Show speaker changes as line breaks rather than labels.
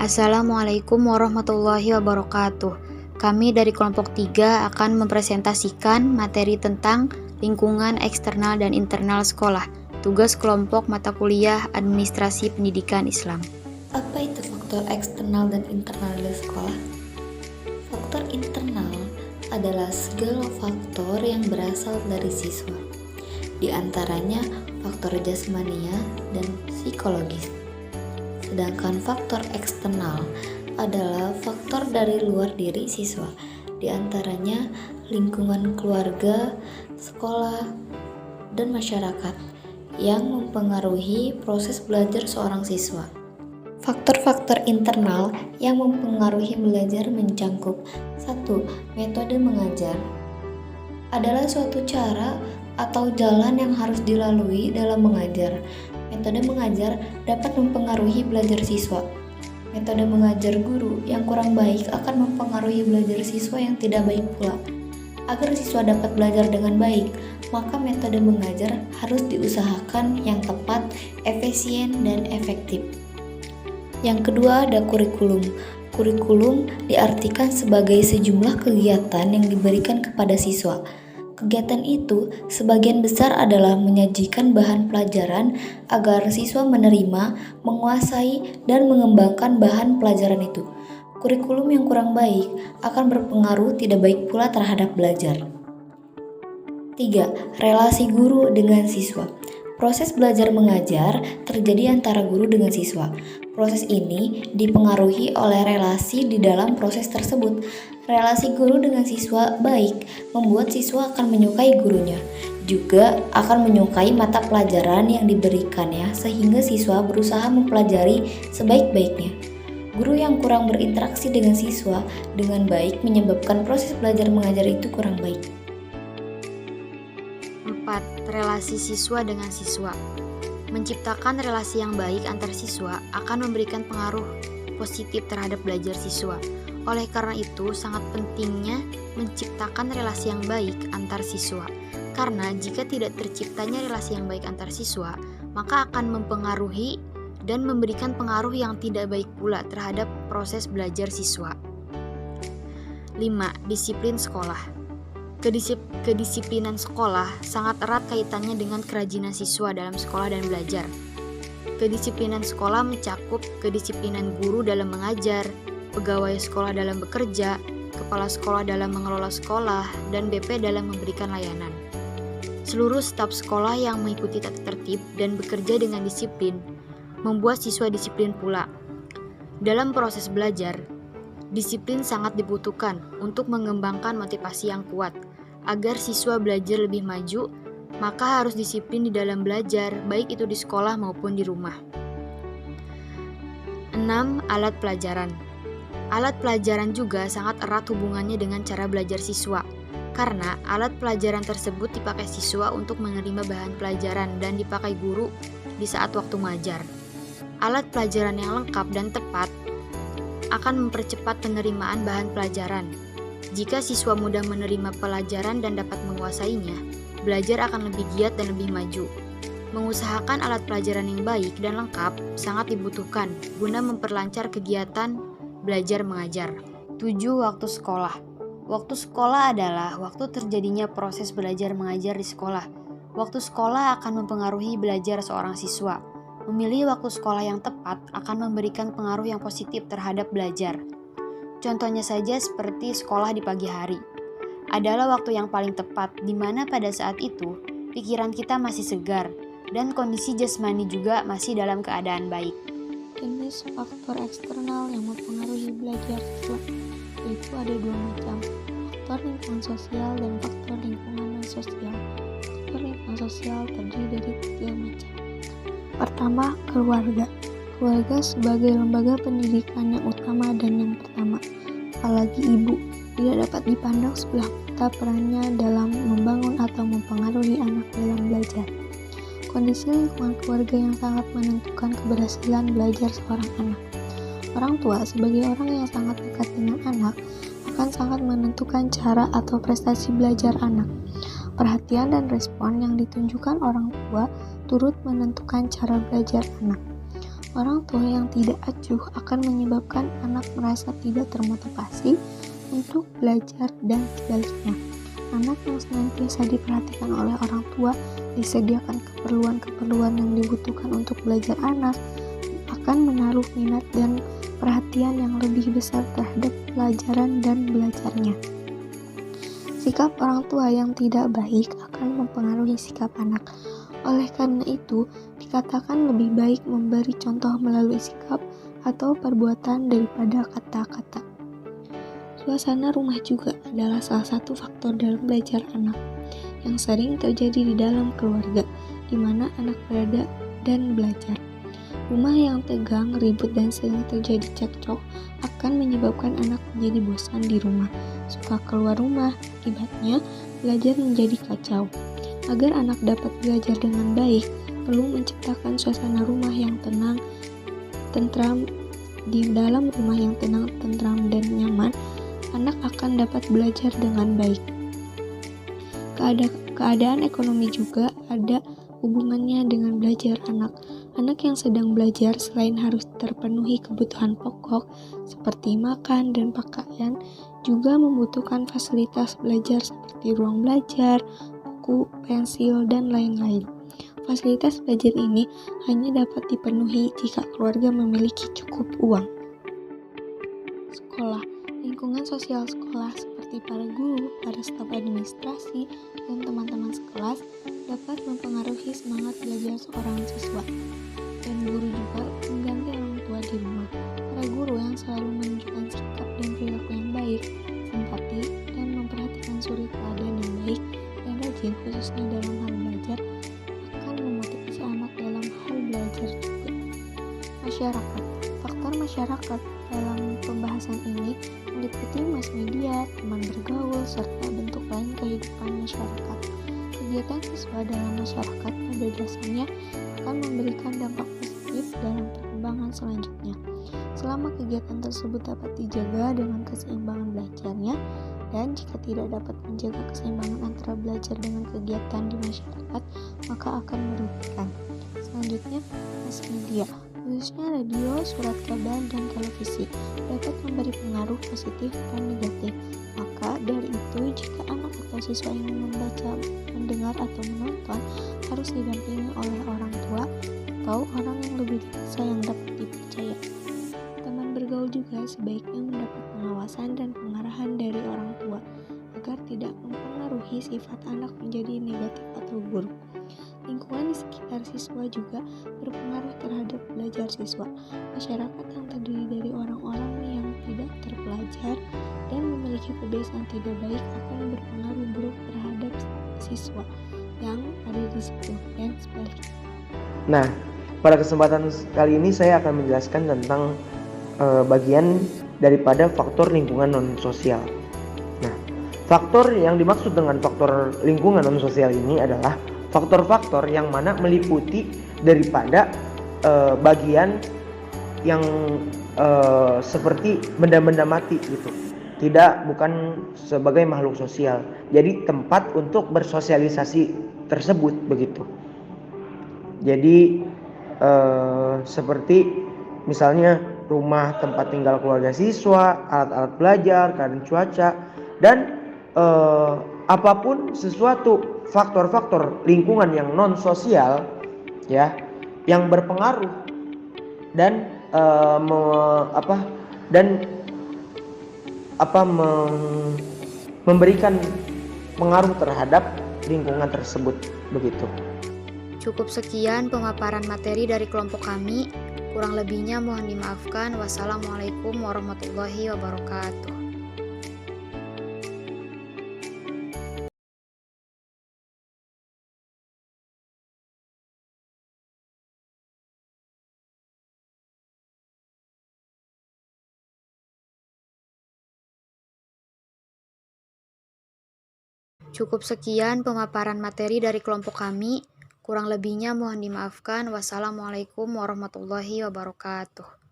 Assalamualaikum warahmatullahi wabarakatuh. Kami dari kelompok 3 akan mempresentasikan materi tentang lingkungan eksternal dan internal sekolah. Tugas kelompok mata kuliah Administrasi Pendidikan Islam.
Apa itu faktor eksternal dan internal di sekolah? Faktor internal adalah segala faktor yang berasal dari siswa. Di antaranya faktor jasmania dan psikologis. Sedangkan faktor eksternal adalah faktor dari luar diri siswa, di antaranya lingkungan keluarga, sekolah, dan masyarakat yang mempengaruhi proses belajar seorang siswa. Faktor-faktor internal yang mempengaruhi belajar mencangkup 1. Metode mengajar adalah suatu cara atau jalan yang harus dilalui dalam mengajar. Metode mengajar dapat mempengaruhi belajar siswa. Metode mengajar guru yang kurang baik akan mempengaruhi belajar siswa yang tidak baik pula. Agar siswa dapat belajar dengan baik, maka metode mengajar harus diusahakan yang tepat, efisien, dan efektif. Yang kedua ada kurikulum. Kurikulum diartikan sebagai sejumlah kegiatan yang diberikan kepada siswa. Kegiatan itu sebagian besar adalah menyajikan bahan pelajaran agar siswa menerima, menguasai, dan mengembangkan bahan pelajaran itu. Kurikulum yang kurang baik akan berpengaruh tidak baik pula terhadap belajar. 3. Relasi guru dengan siswa. Proses belajar mengajar terjadi antara guru dengan siswa. Proses ini dipengaruhi oleh relasi di dalam proses tersebut. Relasi guru dengan siswa baik membuat siswa akan menyukai gurunya, juga akan menyukai mata pelajaran yang diberikannya sehingga siswa berusaha mempelajari sebaik-baiknya. Guru yang kurang berinteraksi dengan siswa dengan baik menyebabkan proses belajar mengajar itu kurang baik.
4. Relasi siswa dengan siswa. Menciptakan relasi yang baik antar siswa akan memberikan pengaruh positif terhadap belajar siswa. Oleh karena itu, sangat pentingnya menciptakan relasi yang baik antar siswa. Karena jika tidak terciptanya relasi yang baik antar siswa, maka akan mempengaruhi dan memberikan pengaruh yang tidak baik pula terhadap proses belajar siswa. 5. Disiplin sekolah. Kedisiplinan sekolah sangat erat kaitannya dengan kerajinan siswa dalam sekolah dan belajar. Kedisiplinan sekolah mencakup kedisiplinan guru dalam mengajar, pegawai sekolah dalam bekerja, kepala sekolah dalam mengelola sekolah, dan BP dalam memberikan layanan. Seluruh staf sekolah yang mengikuti tata tertib dan bekerja dengan disiplin membuat siswa disiplin pula. Dalam proses belajar, disiplin sangat dibutuhkan untuk mengembangkan motivasi yang kuat. Agar siswa belajar lebih maju, maka harus disiplin di dalam belajar, baik itu di sekolah maupun di rumah. 6. Alat pelajaran. Alat pelajaran juga sangat erat hubungannya dengan cara belajar siswa, karena alat pelajaran tersebut dipakai siswa untuk menerima bahan pelajaran dan dipakai guru di saat waktu mengajar. Alat pelajaran yang lengkap dan tepat akan mempercepat penerimaan bahan pelajaran. Jika siswa mudah menerima pelajaran dan dapat menguasainya, belajar akan lebih giat dan lebih maju. Mengusahakan alat pelajaran yang baik dan lengkap sangat dibutuhkan guna memperlancar kegiatan belajar mengajar. 7. Waktu sekolah. Waktu sekolah adalah waktu terjadinya proses belajar mengajar di sekolah. Waktu sekolah akan mempengaruhi belajar seorang siswa. Memilih waktu sekolah yang tepat akan memberikan pengaruh yang positif terhadap belajar. Contohnya saja seperti sekolah di pagi hari. Adalah waktu yang paling tepat, di mana pada saat itu pikiran kita masih segar dan kondisi jasmani juga masih dalam keadaan baik.
Jenis faktor eksternal yang mempengaruhi belajar siswa yaitu ada 2 macam, faktor lingkungan sosial dan faktor lingkungan non-sosial. Faktor lingkungan sosial terdiri dari 3 macam. Pertama, keluarga. Keluarga sebagai lembaga pendidikan yang utama dan yang pertama, apalagi ibu, tidak dapat dipandang sebelah mata perannya dalam membangun atau mempengaruhi anak dalam belajar. Kondisi lingkungan keluarga yang sangat menentukan keberhasilan belajar seorang anak. Orang tua sebagai orang yang sangat dekat dengan anak akan sangat menentukan cara atau prestasi belajar anak. Perhatian dan respon yang ditunjukkan orang tua turut menentukan cara belajar anak. Orang tua yang tidak acuh akan menyebabkan anak merasa tidak termotivasi untuk belajar dan sebaliknya. Anak yang senantiasa diperhatikan oleh orang tua, disediakan keperluan-keperluan yang dibutuhkan untuk belajar anak, akan menaruh minat dan perhatian yang lebih besar terhadap pelajaran dan belajarnya. Sikap orang tua yang tidak baik akan mempengaruhi sikap anak. Oleh karena itu, dikatakan lebih baik memberi contoh melalui sikap atau perbuatan daripada kata-kata. Suasana rumah juga adalah salah satu faktor dalam belajar anak yang sering terjadi di dalam keluarga, di mana anak berada dan belajar. Rumah yang tegang, ribut, dan sering terjadi cekcok akan menyebabkan anak menjadi bosan di rumah, suka keluar rumah. Akibatnya, belajar menjadi kacau. Agar anak dapat belajar dengan baik, perlu menciptakan suasana rumah yang tenang, tentram. Di dalam rumah yang tenang, tentram, dan nyaman, anak akan dapat belajar dengan baik. Keadaan ekonomi juga ada hubungannya dengan belajar anak. Anak yang sedang belajar selain harus terpenuhi kebutuhan pokok seperti makan dan pakaian, juga membutuhkan fasilitas belajar seperti ruang belajar, buku, pensil, dan lain-lain. Fasilitas belajar ini hanya dapat dipenuhi jika keluarga memiliki cukup uang. Sekolah, lingkungan sosial sekolah seperti para guru, para staf administrasi, dan teman-teman sekelas dapat mempengaruhi semangat belajar seorang siswa. Dan guru juga mengganti orang tua di rumah. Para guru yang selalu menunjukkan sikap dan perilaku yang baik, simpati, dan memperhatikan suri teladan yang baik dan rajin khususnya dalam hal belajar akan memotivasi anak dalam hal belajar juga. Masyarakat, faktor masyarakat dalam pembahasan ini meliputi mass media, teman bergaul, serta bentuk lain kehidupan masyarakat. Kegiatan siswa dalam masyarakat pada dasarnya akan memberikan dampak positif dalam perkembangan selanjutnya. Selama kegiatan tersebut dapat dijaga dengan keseimbangan belajarnya, dan jika tidak dapat menjaga keseimbangan antara belajar dengan kegiatan di masyarakat, maka akan merugikan. Selanjutnya, mass media, khususnya radio, surat kabar, dan televisi, dapat memberi pengaruh positif dan negatif. Maka dari itu, jika anak atau siswa ingin membaca, mendengar, atau menonton, harus didampingi oleh orang tua atau orang yang lebih dewasa yang dapat dipercaya. Teman bergaul juga sebaiknya mendapat pengawasan dan pengarahan dari orang tua agar tidak mempengaruhi sifat anak menjadi negatif atau buruk. Lingkungan di sekitar siswa juga berpengaruh terhadap belajar siswa. Masyarakat yang terdiri dari orang-orang yang tidak terpelajar dan memiliki kebiasaan tidak baik akan berpengaruh buruk terhadap siswa yang ada di situ dan sebaliknya.
Nah, pada kesempatan kali ini saya akan menjelaskan tentang bagian daripada faktor lingkungan non-sosial. Nah, faktor yang dimaksud dengan faktor lingkungan non-sosial ini adalah faktor-faktor yang mana meliputi daripada bagian yang seperti benda-benda mati gitu. Bukan sebagai makhluk sosial. Jadi tempat untuk bersosialisasi tersebut begitu. Jadi seperti misalnya rumah tempat tinggal keluarga siswa, alat-alat belajar, keadaan cuaca, dan apapun sesuatu faktor-faktor lingkungan yang non sosial ya, yang berpengaruh dan memberikan pengaruh terhadap lingkungan tersebut begitu.
Cukup sekian pemaparan materi dari kelompok kami. Kurang lebihnya mohon dimaafkan. Wassalamualaikum warahmatullahi wabarakatuh. Cukup sekian pemaparan materi dari kelompok kami. Kurang lebihnya mohon dimaafkan. Wassalamualaikum warahmatullahi wabarakatuh.